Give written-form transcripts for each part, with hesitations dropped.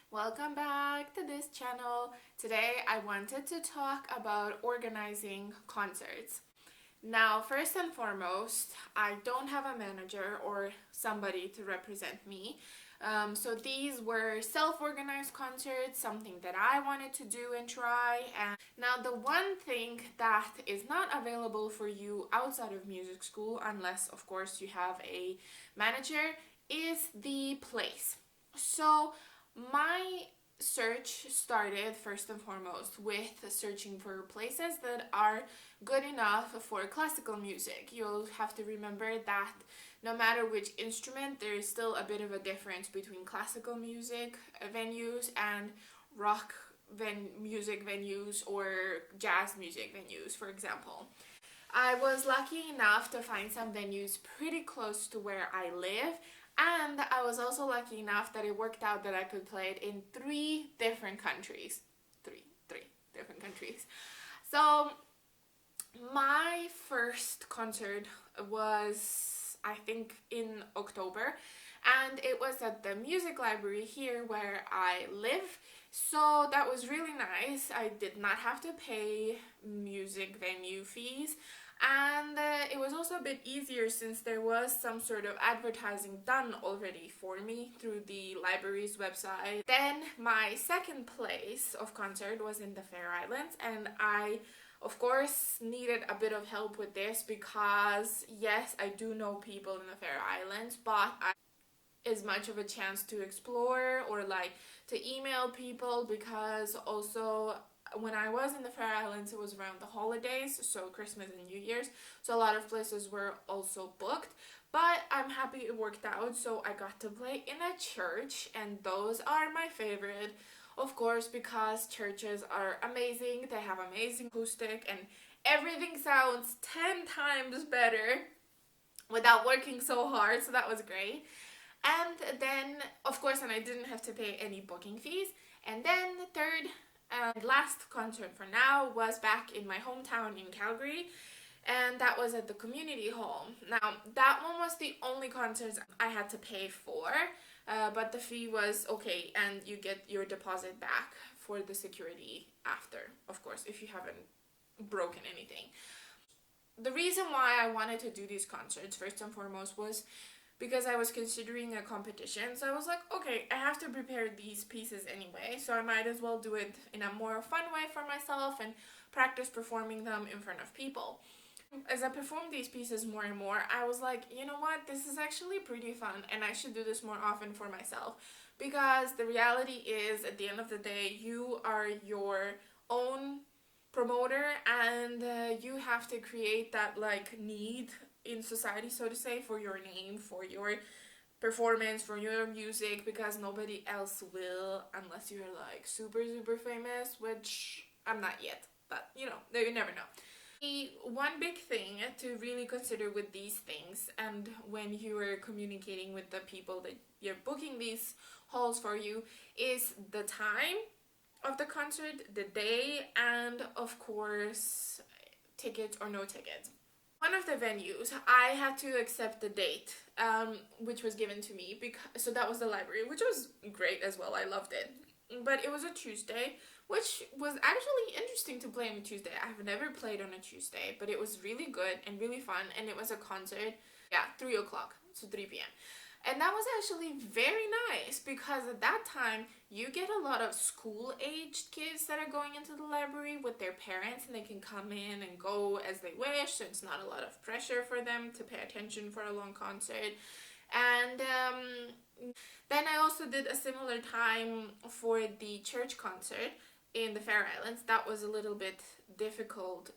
Welcome back to this channel. Today I wanted to talk about organizing concerts. Now, first and foremost, I don't have a manager or somebody to represent me. So these were self-organized concerts, something that I wanted to do and try. And now the one thing that is not available for you outside of music school, unless of course you have a manager, is the place. So my search started first and foremost with searching for places that are good enough for classical music. You'll have to remember that no matter which instrument, there is still a bit of a difference between classical music venues and rock music venues or jazz music venues, for example. I was lucky enough to find some venues pretty close to where I live, and I was also lucky enough that it worked out that I could play it in three different countries. Three different countries. So my first concert was, I think, in October, and it was at the music library here where I live. So that was really nice. I did not have to pay music venue fees, and it was also a bit easier since there was some sort of advertising done already for me through the library's website. Then my second place of concert was in the Faroe Islands, and I of course needed a bit of help with this because yes, I do know people in the Faroe Islands, but I as much of a chance to explore or like to email people, because also when I was in the Faroe Islands it was around the holidays, so Christmas and New Year's, so a lot of places were also booked. But I'm happy it worked out, so I got to play in a church, and those are my favorite, of course, because churches are amazing. They have amazing acoustic and everything sounds 10 times better without working so hard, so that was great. And then, of course, and I didn't have to pay any booking fees. And then the third and last concert for now was back in my hometown in Calgary, and that was at the community hall. Now, that one was the only concert I had to pay for, but the fee was okay, and you get your deposit back for the security after, of course, if you haven't broken anything. The reason why I wanted to do these concerts, first and foremost, was because I was considering a competition. So I was like, okay, I have to prepare these pieces anyway, so I might as well do it in a more fun way for myself and practice performing them in front of people. As I performed these pieces more and more, I was like, you know what, this is actually pretty fun and I should do this more often for myself, because the reality is, at the end of the day, you are your own promoter, and you have to create that like need in society, so to say, for your name, for your performance, for your music, because nobody else will unless you're like super famous, which I'm not yet, but you know, you never know. The one big thing to really consider with these things, and when you are communicating with the people that you're booking these halls for you, is the time of the concert, the day, and of course tickets or no tickets. One of the venues, I had to accept the date, which was given to me, so that was the library, which was great as well. I loved it. But it was a Tuesday, which was actually interesting to play on a Tuesday. I've never played on a Tuesday, but it was really good and really fun, and it was a concert, 3 o'clock, so 3 p.m. And that was actually very nice, because at that time you get a lot of school-aged kids that are going into the library with their parents, and they can come in and go as they wish, so it's not a lot of pressure for them to pay attention for a long concert. And then I also did a similar time for the church concert in the Faroe Islands. That was a little bit difficult,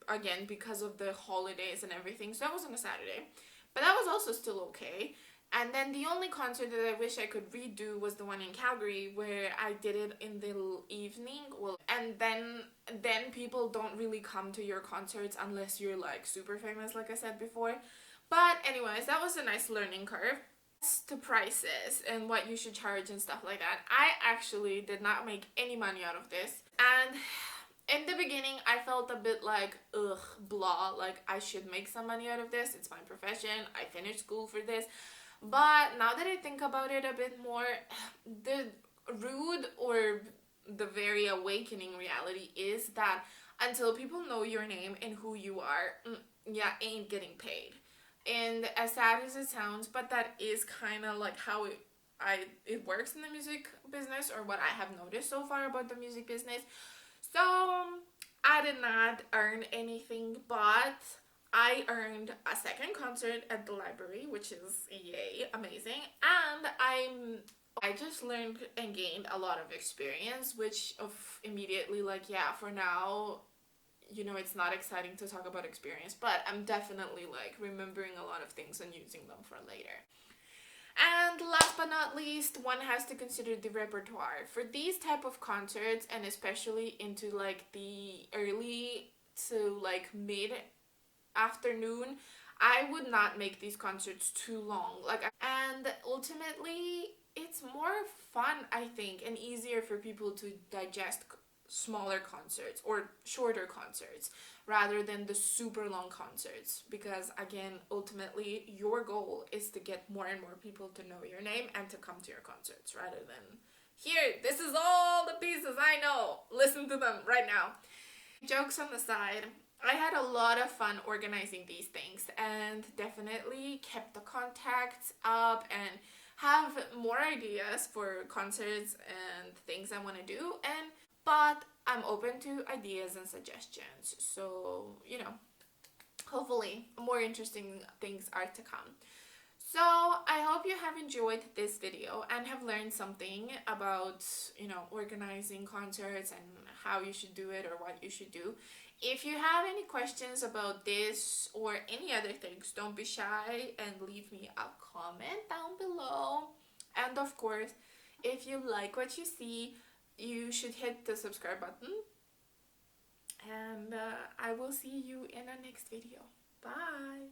again, because of the holidays and everything, so that was on a Saturday, but that was also still okay. And then the only concert that I wish I could redo was the one in Calgary, where I did it in the evening. Well, and then people don't really come to your concerts unless you're like super famous, like I said before. But anyways, that was a nice learning curve. As to prices and what you should charge and stuff like that, I actually did not make any money out of this. And in the beginning, I felt a bit like, ugh, blah, like I should make some money out of this. It's my profession. I finished school for this. But now that I think about it a bit more, the rude or the very awakening reality is that until people know your name and who you are, yeah, ain't getting paid. And as sad as it sounds, but that is kind of like how it works in the music business, or what I have noticed so far about the music business. So I did not earn anything, but I earned a second concert at the library, which is yay, amazing. And I just learned and gained a lot of experience, which of immediately, like, yeah, for now, it's not exciting to talk about experience, but I'm definitely like remembering a lot of things and using them for later. And last but not least, one has to consider the repertoire. For these type of concerts, and especially into like the early to like mid afternoon, I would not make these concerts too long. And ultimately, it's more fun, I think, and easier for people to digest smaller concerts or shorter concerts rather than the super long concerts, because again, ultimately your goal is to get more and more people to know your name and to come to your concerts, rather than, here, this is all the pieces I know, listen to them right now. Jokes on the side, I had a lot of fun organizing these things and definitely kept the contacts up and have more ideas for concerts and things I want to do. But I'm open to ideas and suggestions. So, hopefully more interesting things are to come. So I hope you have enjoyed this video and have learned something about, organizing concerts and how you should do it or what you should do. If you have any questions about this or any other things, don't be shy and leave me a comment down below. And of course, if you like what you see, you should hit the subscribe button. And I will see you in our next video. Bye!